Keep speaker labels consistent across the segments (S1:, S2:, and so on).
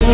S1: Hello,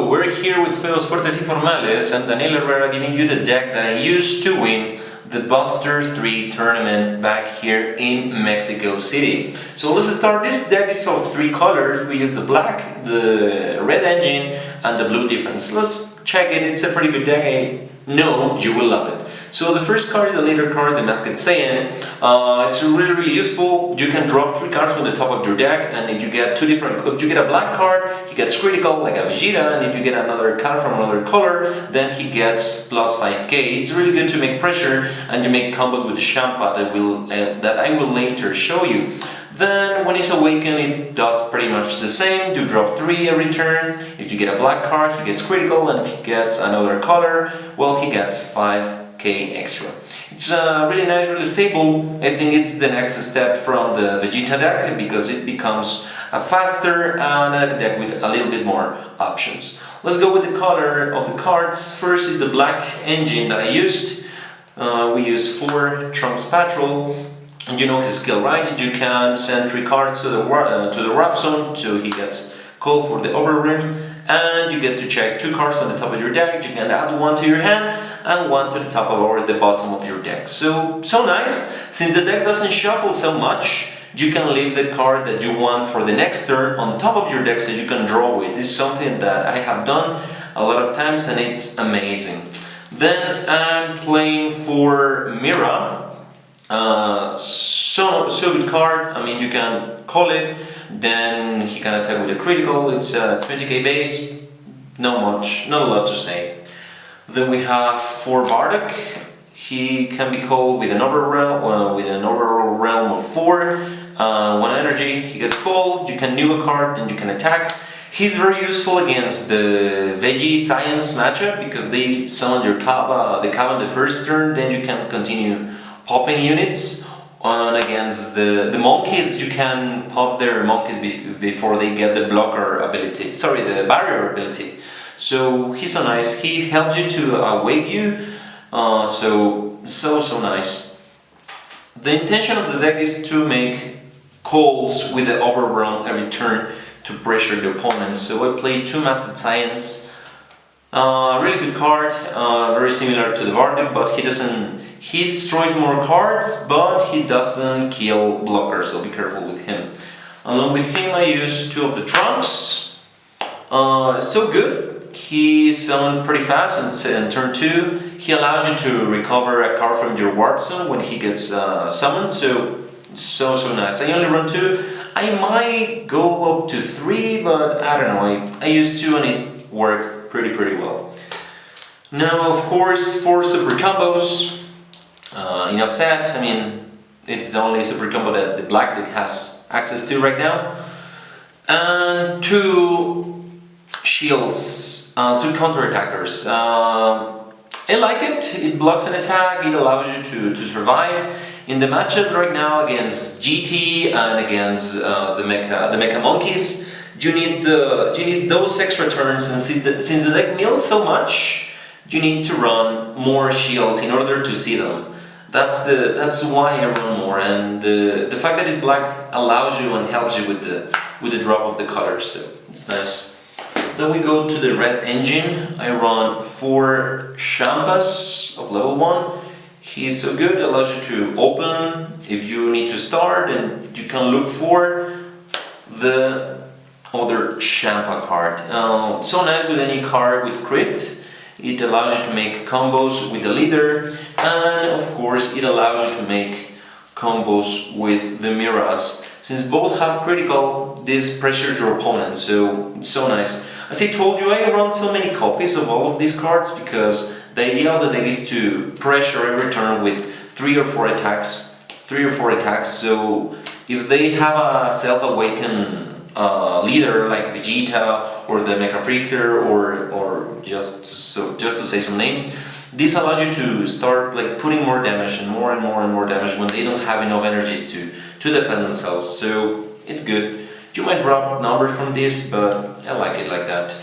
S1: we're here with Feos Fuertes y Formales and Daniel Herrera giving you the deck that I used to win the Buster 3 tournament back here in Mexico City. So let's start. This deck is of 3 colors. We use the black, the red engine and the blue defense. Let's check it. It's a pretty good deck. I know you will love it. So the first card is the leader card, the Masked Saiyan. It's really useful. You can drop 3 cards from the top of your deck, and if you get if you get a black card, he gets critical like a Vegeta, and if you get another card from another color, then he gets plus 5k. It's really good to make pressure and to make combos with the Champa that I will later show you. Then when he's awakened, it does pretty much the same. You drop 3 every turn. If you get a black card, he gets critical, and if he gets another color, well, he gets 5k extra. It's really nice, really stable. I think it's the next step from the Vegeta deck because it becomes a faster and a deck with a little bit more options. Let's go with the color of the cards. First is the black engine that I used. We use 4 Trunks Patrol. And you know his skill, right? You can send 3 cards to the warp zone, so he gets called for the over rim, and you get to check 2 cards from the top of your deck. You can add 1 to your hand and 1 to the top or the bottom of your deck. So nice. Since the deck doesn't shuffle so much, you can leave the card that you want for the next turn on top of your deck so you can draw with. This is something that I have done a lot of times and it's amazing. Then I'm playing for Mira. So good card. I mean, you can call it, then he can attack with a critical. It's a 20k base, not a lot to say. Then we have for Bardock. He can be called with an overall realm of 4, 1 energy. He gets called. You can new a card, then you can attack. He's very useful against the Veggie Science matchup because they summon your Kaba, the Kaba in the first turn. Then you can continue popping units on against the monkeys. You can pop their monkeys before they get the blocker ability, sorry, the barrier ability. So he's so nice. He helps you to awake you, so nice. The intention of the deck is to make calls with the overrun every turn to pressure the opponent. So I played 2 Masked Science. Really good card, very similar to the Bardock, but he destroys more cards, but he doesn't kill blockers, so be careful with him. Along with him I use 2 of the Trunks. So good. He summoned pretty fast in turn 2. He allows you to recover a card from your warp zone when he gets summoned, so nice. I only run 2. I might go up to 3, but I don't know. I used 2 and it worked pretty well. Now, of course, for super combos. Enough said. I mean, it's the only super combo that the black deck has access to right now. And 2 shields, 2 counter-attackers. I like it. It blocks an attack, it allows you to survive. In the matchup right now against GT and against the Mecha Monkeys, you need those extra turns, and since the deck mills so much, you need to run more shields in order to see them. That's why I run more, and the fact that it's black allows you and helps you with the drop of the colors, so it's nice. Then we go to the red engine. I run 4 Champas of level 1. He's so good, allows you to open. If you need to start, then you can look for the other Champa card. So nice with any card with crit. It allows you to make combos with the leader, and of course it allows you to make combos with the Miras. Since both have critical, this pressures your opponent, so it's so nice. As I told you, I run so many copies of all of these cards because the idea of the deck is to pressure every turn with 3 or 4 attacks. So if they have a self-awakened leader like Vegeta or the Mecha Freezer or just to say some names, this allows you to start like putting more damage and more damage when they don't have enough energies to defend themselves. So it's good. You might drop numbers from this, but I like it like that.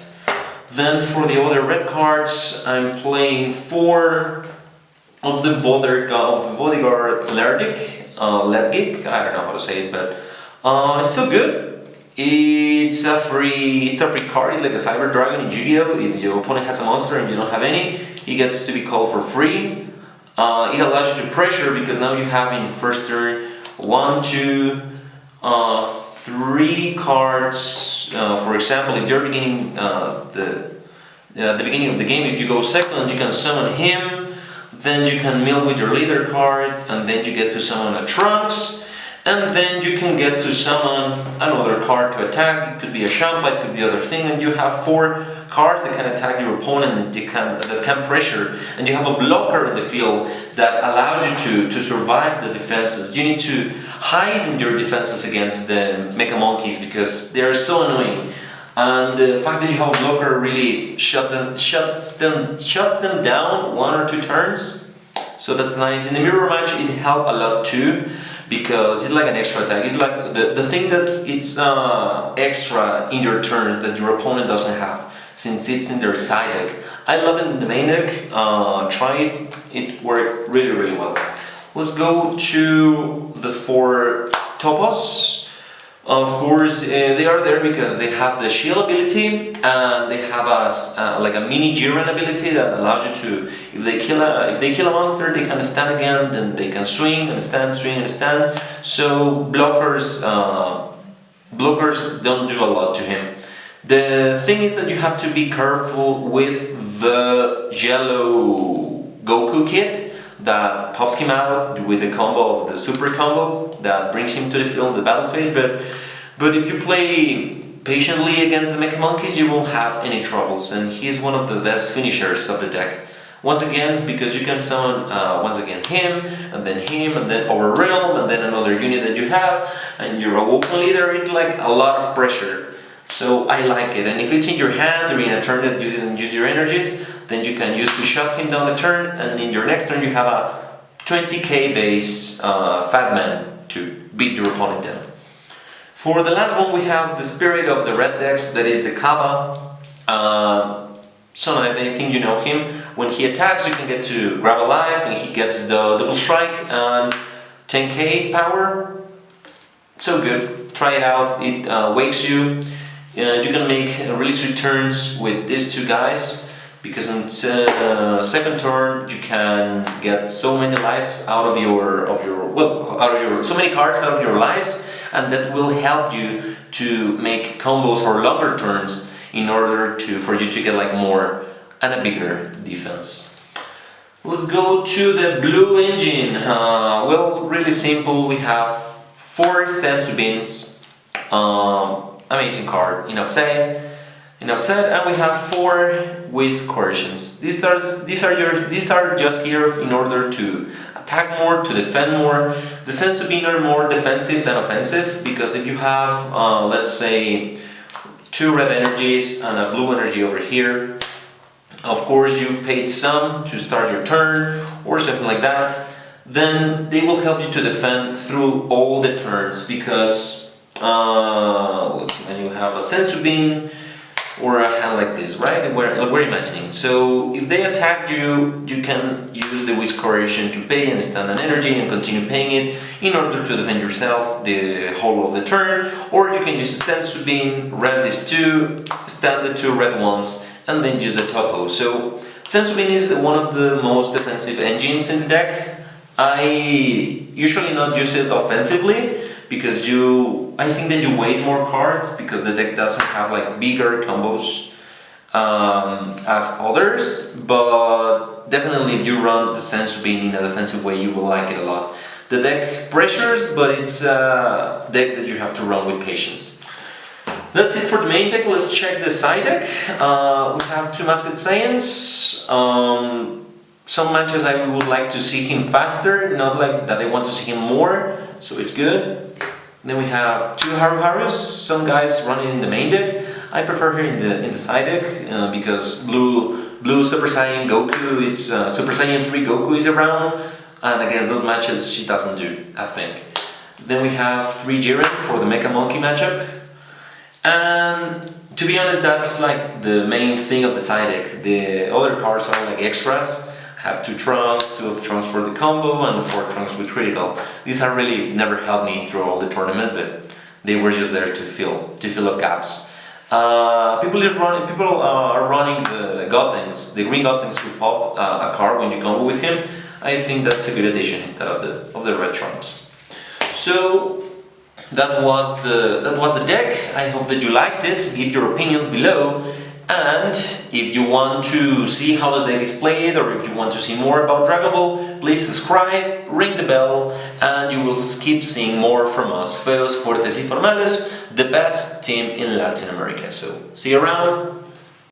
S1: Then for the other red cards, I'm playing 4 of the Bodyguard Ledgic. I don't know how to say it, but it's still good. It's a free card. It's like a Cyber Dragon in Yu-Gi-Oh! If your opponent has a monster and you don't have any, he gets to be called for free. It allows you to pressure because now you have in first turn 1, 2, 3 cards. For example, if you're beginning the beginning of the game, if you go second, you can summon him. Then you can mill with your leader card, and then you get to summon a Trunks, and then you can get to summon another card to attack. It could be a Champa, it could be other thing, and you have 4 cards that can attack your opponent that can pressure, and you have a blocker in the field that allows you to survive the defenses. You need to hide in your defenses against the Mecha Monkeys because they are so annoying. And the fact that you have a blocker really shuts them down 1 or 2 turns. So that's nice. In the mirror match it helped a lot too, because it's like an extra attack. It's like the thing that it's extra in your turns that your opponent doesn't have, since it's in their side deck. I love it in the main deck. Try it. It worked really, really well. Let's go to the 4 Topos. Of course, they are there because they have the shield ability, and they have like a mini Jiren ability that allows you to, if they kill a monster, they can stand again, then they can swing and stand, swing and stand. So blockers don't do a lot to him. The thing is that you have to be careful with the yellow Goku kit that pops him out with the combo of the super combo that brings him to the field in the battle phase, but if you play patiently against the Mecha Monkeys, you won't have any troubles, and he's one of the best finishers of the deck. Once again, because you can summon once again him, and then Overrealm, and then another unit that you have, and your Awoken leader, it's like a lot of pressure. So I like it, and if it's in your hand or in a turn that you didn't use your energies, then you can use to shut him down a turn, and in your next turn you have a 20k base Fat Man to beat your opponent down. For the last one we have the Spirit of the red decks, that is the Kaba. So nice, I think you know him. When he attacks you can get to grab a life, and he gets the double strike and 10k power. So good, try it out, it wakes you. You can make really sweet turns with these 2 guys, because on second turn you can get so many lives out of so many cards out of your lives, and that will help you to make combos for longer turns in order for you to get like more and a bigger defense. Let's go to the blue engine. Well, really simple. We have 4 Senzu Beans. Amazing card, enough said, and we have 4 Whisk Coercions. These are just here in order to attack more, to defend more. The Senzu Bean are more defensive than offensive, because if you have let's say 2 red energies and a blue energy over here, of course you paid some to start your turn or something like that, then they will help you to defend through all the turns, because when you have a Senzu Bean or a hand like this, right? We're imagining. So if they attack you, you can use the Whisk Coercion to pay and stand an energy and continue paying it in order to defend yourself the whole of the turn, or you can use a Senzu Bean, rest these 2, stand the 2 red ones, and then use the Topo. So Senzu Bean is one of the most defensive engines in the deck. I usually not use it offensively, because I think that you waste more cards, because the deck doesn't have like bigger combos as others, but definitely if you run the Senzu Bean in a defensive way, you will like it a lot. The deck pressures, but it's a deck that you have to run with patience. That's it for the main deck. Let's check the side deck. We have 2 Masked Saiyans. Some matches I would like to see him faster, not like that I want to see him more, so it's good. Then we have 2 Haru-Harus, some guys running in the main deck. I prefer her in the side deck because blue Super Saiyan Goku, it's Super Saiyan 3 Goku is around, and against those matches she doesn't do a thing. Then we have 3 Jiren for the Mecha Monkey matchup. And to be honest, that's like the main thing of the side deck. The other cards are like extras. Have 2 Trunks, 2 of the Trunks for the combo, and 4 Trunks with critical. These have really never helped me through all the tournament, but they were just there to fill up gaps. People are running the Gotenks, the green Gotenks to pop a card when you combo with him. I think that's a good addition instead of the red Trunks. So that was the deck. I hope that you liked it. Give your opinions below. And if you want to see how the deck is played, or if you want to see more about Dragon Ball, please subscribe, ring the bell, and you will keep seeing more from us, Feos, Fuertes y Formales, the best team in Latin America. So, see you around!